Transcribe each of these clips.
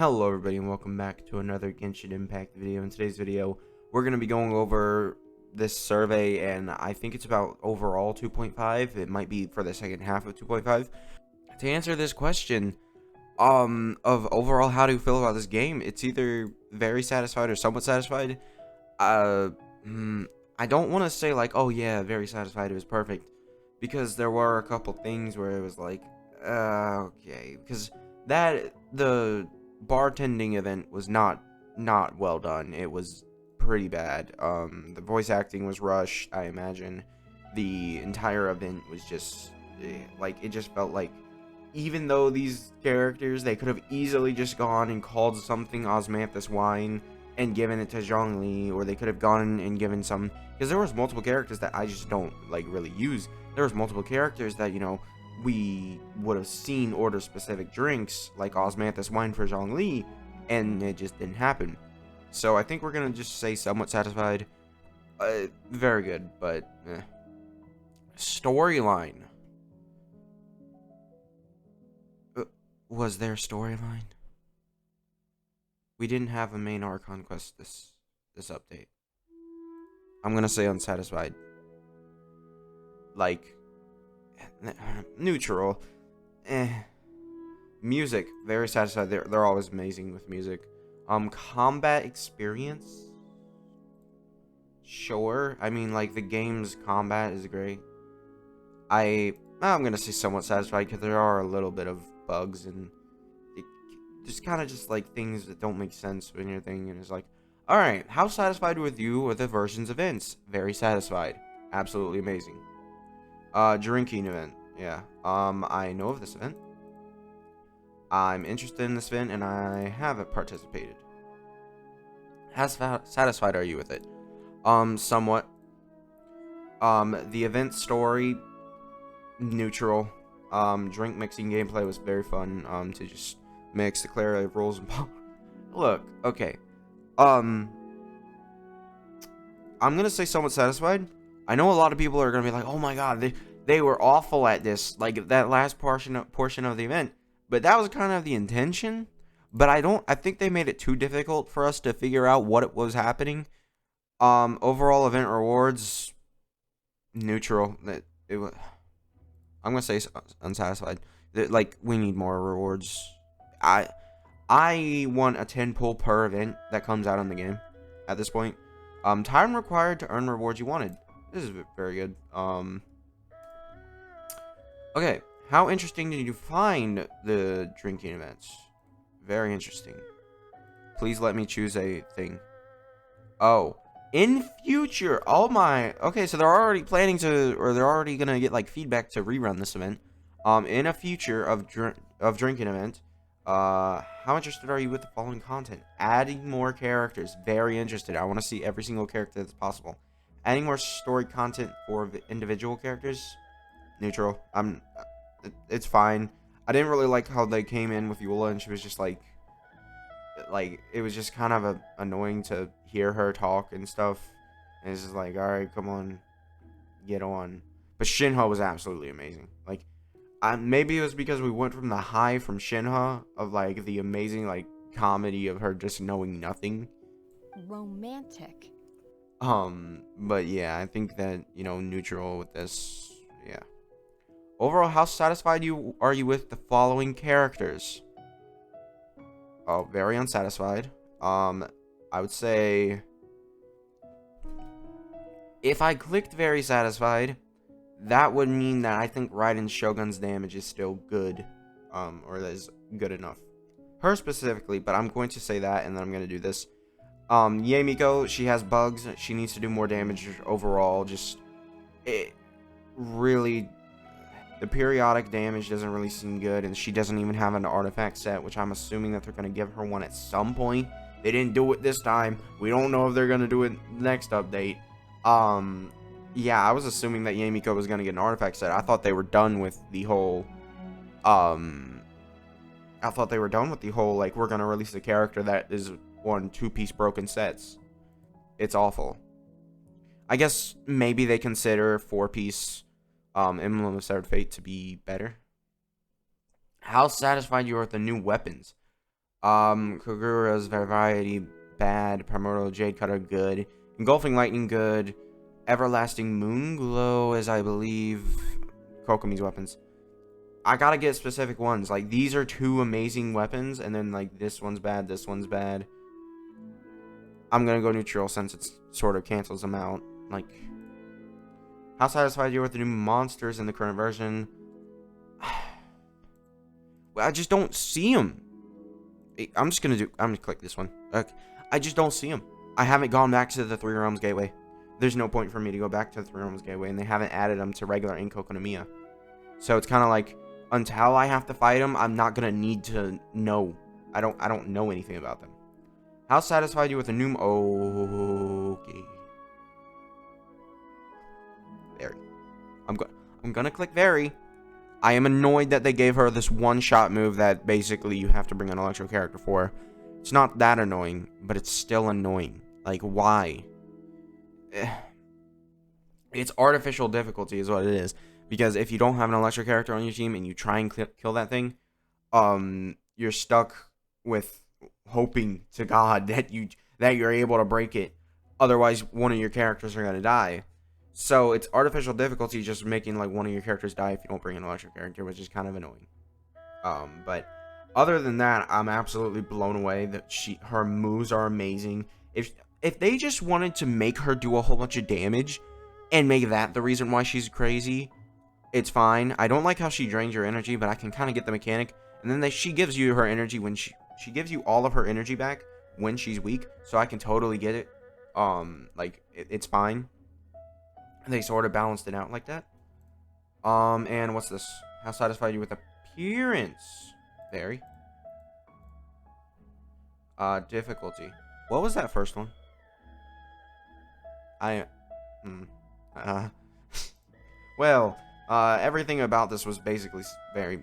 Hello everybody and welcome back to another Genshin Impact video. In today's video, we're going to be going over this survey, and I think it's about overall 2.5. It might be for the second half of 2.5. To answer this question, of overall how do you feel about this game, it's either very satisfied or somewhat satisfied. Uh, I don't want to say like, oh yeah, very satisfied, it was perfect, because there were a couple things where it was like, okay, because the bartending event was not well done. It was pretty bad. The voice acting was rushed, I imagine. The entire event was just like, it just felt like, even though these characters, they could have easily just gone and called something osmanthus wine and given it to Zhongli, or they could have gone and given some, because there was multiple characters that I just don't like really use. There was multiple characters that, you know, we would have seen order specific drinks like osmanthus wine for Zhongli, and it just didn't happen. So I think we're gonna just say somewhat satisfied. Very good, but storyline. Was there storyline? We didn't have a main Archon quest this update. I'm gonna say unsatisfied. Like, neutral. Music, very satisfied. They're always amazing with music. Combat experience, sure. I mean, like, the game's combat is great. I'm gonna say somewhat satisfied, because there are a little bit of bugs and just kind of just like things that don't make sense when you're thinking. It's like, all right, how satisfied with you with the versions events? Very satisfied, absolutely amazing. Drinking event, yeah. I know of this event. I'm interested in this event, and I haven't participated. How satisfied are you with it? Somewhat. The event story, neutral. Drink mixing gameplay was very fun. To just mix the clarity of rules and look, okay. I'm gonna say somewhat satisfied. I know a lot of people are gonna be like, oh my god, they were awful at this, like that last portion of the event. But that was kind of the intention. But I think they made it too difficult for us to figure out what it was happening. Overall event rewards, neutral. I'm gonna say unsatisfied. Like, we need more rewards. I want a 10 pull per event that comes out in the game at this point. Time required to earn rewards you wanted. This is very good. Okay, how interesting did you find the drinking events? Very interesting. Please let me choose a thing. Oh, in future. Oh my. Okay, so they're already planning to, or they're already gonna get like feedback to rerun this event. In a future of drinking event. How interested are you with the following content? Adding more characters. Very interested. I want to see every single character that's possible. Adding more story content for individual characters. Neutral. It's fine. I didn't really like how they came in with Eula, and she was just like it was just kind of annoying to hear her talk and stuff. And it's just like, all right, come on, get on. But Shinha was absolutely amazing. Like, maybe it was because we went from the high from Shinha of like the amazing like comedy of her just knowing nothing. Romantic. But yeah, I think that, you know, neutral with this. Yeah. Overall, how satisfied are you with the following characters? Oh, very unsatisfied. I would say, if I clicked very satisfied, that would mean that I think Raiden's Shogun's damage is still good, or that is good enough. Her specifically, but I'm going to say that, and then I'm going to do this. Yemiko, she has bugs. She needs to do more damage overall. Just, it really, the periodic damage doesn't really seem good, and she doesn't even have an artifact set, which I'm assuming that they're going to give her one at some point. They didn't do it this time. We don't know if they're going to do it next update. Yeah, I was assuming that Yemiko was going to get an artifact set. I thought they were done with the whole, like, we're going to release a character that is on 2-piece broken sets. It's awful. I guess maybe they consider 4-piece Emblem of Severed Fate to be better. How satisfied you are with the new weapons? Kagura's Variety, bad. Primordial Jade Cutter, good. Engulfing Lightning, good. Everlasting Moonglow is, I believe, Kokomi's weapons. I gotta get specific ones. Like, these are two amazing weapons, and then, like, this one's bad, this one's bad. I'm gonna go neutral since it sort of cancels them out. Like, how satisfied you with the new monsters in the current version? I just don't see them. I'm gonna click this one. Okay. I just don't see them. I haven't gone back to the Three Realms Gateway. There's no point for me to go back to the Three Realms Gateway, and they haven't added them to regular in Kokonomiya. So it's kind of like, until I have to fight them, I'm not gonna need to know. I don't know anything about them. How satisfied you with the new? Okay. Very. I'm gonna click very. I am annoyed that they gave her this one-shot move that basically you have to bring an electro character for. It's not that annoying, but it's still annoying. Like, why? It's artificial difficulty is what it is. Because if you don't have an electro character on your team and you try and kill that thing, you're stuck with hoping to God that you're able to break it. Otherwise, one of your characters are gonna die. So it's artificial difficulty just making like one of your characters die if you don't bring an electric character, which is kind of annoying. But other than that, I'm absolutely blown away that her moves are amazing. If they just wanted to make her do a whole bunch of damage and make that the reason why she's crazy, it's fine. I don't like how she drains your energy, but I can kind of get the mechanic. And then she gives you her energy when she gives you all of her energy back when she's weak, so I can totally get it. Like it's fine. They sort of balanced it out like that. And what's this? How satisfied you with appearance? Very. Difficulty. What was that first one? Well, everything about this was basically very.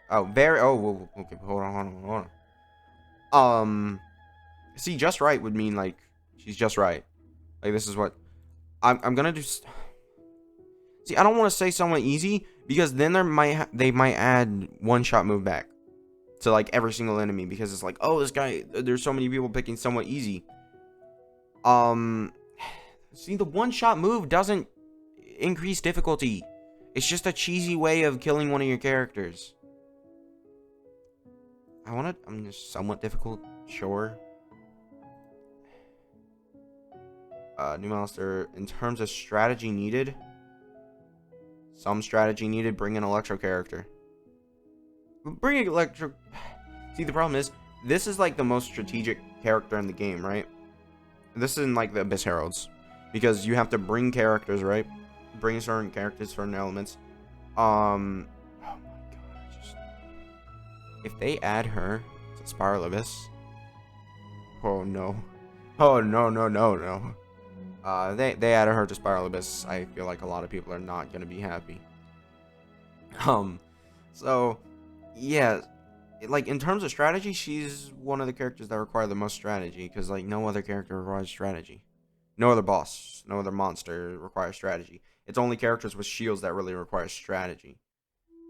Oh, okay, hold on. See, just right would mean like she's just right. Like this is what I'm gonna do. See, I don't want to say somewhat easy because then they might add one-shot move back to like every single enemy because it's like, oh, this guy, there's so many people picking somewhat easy. See, the one-shot move doesn't increase difficulty. It's just a cheesy way of killing one of your characters. I'm just somewhat difficult, sure. New monster. In terms of strategy needed, some strategy needed. Bring an electro character. Bring an electro. See, the problem is this is like the most strategic character in the game, right? This isn't like the Abyss Heralds because you have to bring characters, right? Bring certain characters, certain elements. Oh my god! If they add her to Spiral Abyss, oh no, oh no. They added her to Spiral Abyss. I feel like a lot of people are not gonna be happy. So yeah, like in terms of strategy, she's one of the characters that require the most strategy because like no other character requires strategy. No other boss, no other monster requires strategy. It's only characters with shields that really require strategy.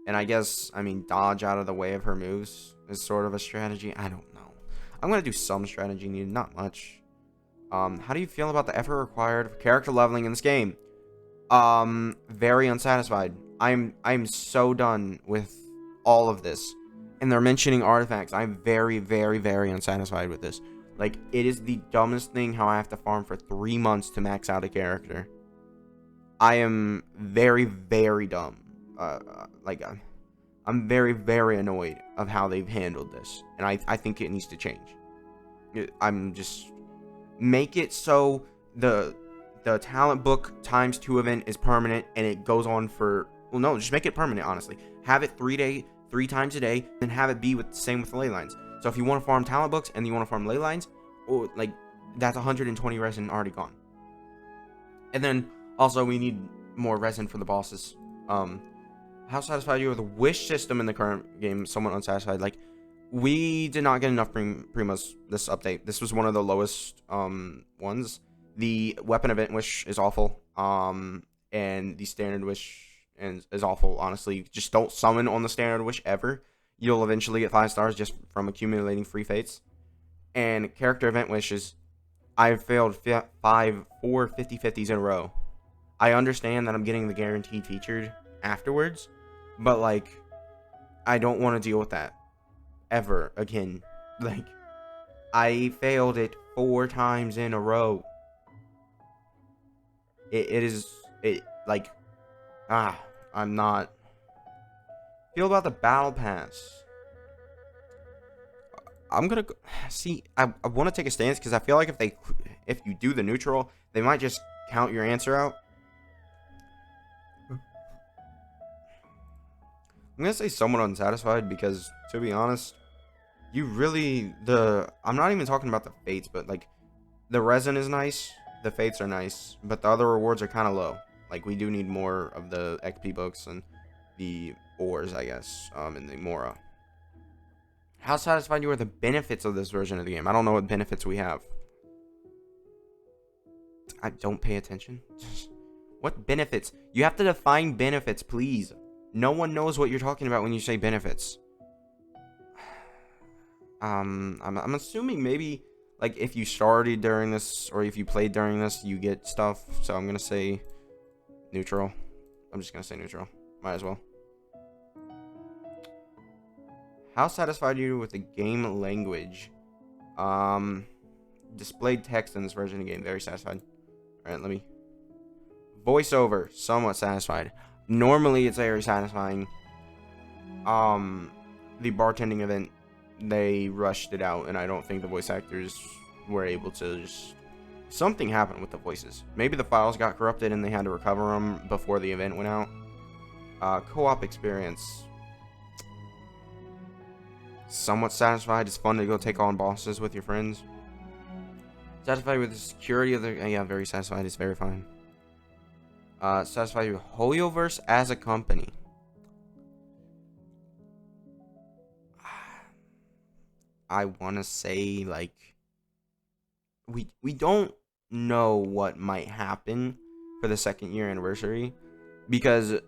And I guess, I mean, dodge out of the way of her moves is sort of a strategy. I don't know. I'm gonna do some strategy needed, not much. How do you feel about the effort required for character leveling in this game? Very unsatisfied. I'm so done with all of this. And they're mentioning artifacts. I'm very, very, very unsatisfied with this. Like, it is the dumbest thing how I have to farm for 3 months to max out a character. I am very, very dumb. I'm very, very annoyed of how they've handled this. And I think it needs to change. I'm just... Make it so the talent book ×2 event is permanent and it goes on for... Well, no, just make it permanent, honestly. Have it 3 times a day, and have it be with the same with the ley lines. So if you want to farm talent books and you want to farm ley lines, or like that's 120 resin already gone. And then also we need more resin for the bosses. How satisfied are you with the wish system in the current game? Somewhat unsatisfied. Like, we did not get enough primos this update. This was one of the lowest ones. The weapon event wish is awful. And the standard wish is awful, honestly. Just don't summon on the standard wish ever. you'll eventually get 5 stars just from accumulating free fates. And character event wishes, I've failed 4 50/50s in a row. I understand that I'm getting the guaranteed featured afterwards, but like, I don't want to deal with that ever again. Like, I failed it 4 times in a row. I'm not. Feel about the battle pass. I'm gonna see. I want to take a stance because I feel like if you do the neutral, they might just count your answer out. I'm gonna say somewhat unsatisfied because, to be honest, I'm not even talking about the fates, but like, the resin is nice, the fates are nice, but the other rewards are kind of low. Like, we do need more of the XP books and the ores, I guess, and the Mora. How satisfied you are with the benefits of this version of the game? I don't know what benefits we have. I don't pay attention. What benefits? You have to define benefits, please. No one knows what you're talking about when you say benefits. I'm assuming maybe, like, if you started during this or if you played during this, you get stuff. So I'm gonna say neutral. I'm just gonna say neutral. Might as well. How satisfied are you with the game language? Displayed text in this version of the game. Very satisfied. All right, let me. Voiceover. Somewhat satisfied. Normally, it's very satisfying. The bartending event, they rushed it out, and I don't think the voice actors were able to just. Something happened with the voices. Maybe the files got corrupted and they had to recover them before the event went out. Co-op experience. Somewhat satisfied. It's fun to go take on bosses with your friends. Satisfied with the security of the... Yeah, very satisfied. It's very fine. Satisfied with Hoyoverse as a company. I want to say, like... We don't know what might happen for the 2nd year anniversary. Because...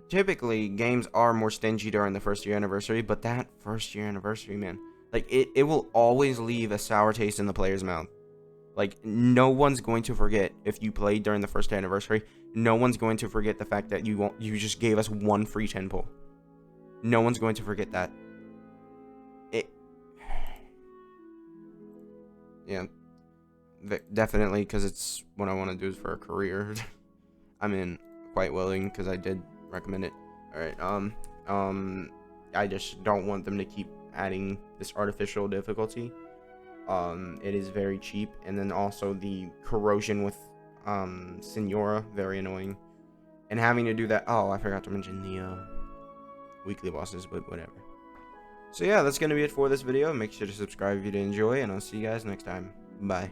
typically, games are more stingy during the 1st year anniversary, but that 1st year anniversary, man, like, it will always leave a sour taste in the player's mouth. Like, no one's going to forget if you played during the 1st anniversary. No one's going to forget the fact that you just gave us 1 free 10 pull. No one's going to forget that. Yeah, definitely, because it's what I want to do for a career. I mean, quite willing, because I did recommend it. Alright, I just don't want them to keep adding this artificial difficulty. It is very cheap, and then also the corrosion with Senora, very annoying. And having to do that, oh, I forgot to mention the weekly bosses, but whatever. So yeah, that's gonna be it for this video. Make sure to subscribe if you did enjoy, and I'll see you guys next time. Bye.